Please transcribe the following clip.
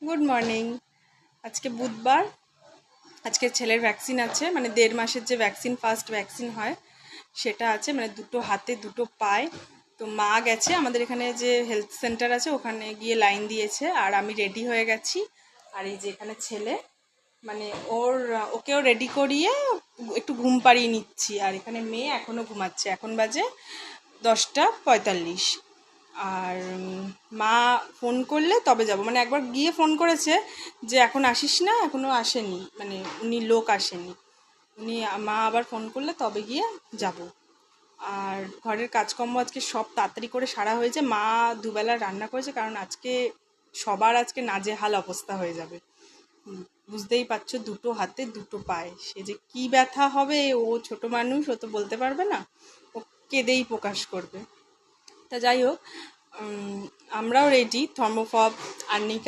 Good morning. আজকে বুধবার। আজকে ছেলের ভ্যাকসিন আছে, মানে 1.5 মাসের যে ভ্যাকসিন, ফার্স্ট ভ্যাকসিন হয় সেটা আছে, মানে দুটো হাতে দুটো পায়ে। তো মা গেছে আমাদের এখানে যে হেলথ সেন্টার আছে, ওখানে গিয়ে লাইন দিয়েছে, আর আমি রেডি হয়ে গেছি। আর এই যে এখানে ছেলে, মানে ওকেও রেডি করিয়ে একটু ঘুম পাড়িয়ে নিচ্ছি। আর এখানে মেয়ে এখনো ঘুমাচ্ছে, এখন বাজে 10:45। আর মা ফোন করলে তবে যাব, মানে একবার গিয়ে ফোন করেছে যে এখন আসিস না, এখনো আসেনি, মানে উনি লোক আসেনি। মা আবার ফোন করলে তবে গিয়ে যাব। আর ঘরের কাজকর্ম আজকে সব তাড়াতাড়ি করে সারা হয়েছে। মা দুবেলা রান্না করেছে, কারণ সবার আজকে নাজেহাল অবস্থা হয়ে যাবে। বুঝতেই পারছো, দুটো হাতে দুটো পায়ে, সে যে কি ব্যথা হবে, ও ছোট মানুষ, ও তো বলতে পারবে না, ও কেঁদেই প্রকাশ করবে। তা যাই হোক, আমরাও রেডি, থর্মোফব, আর্নিকা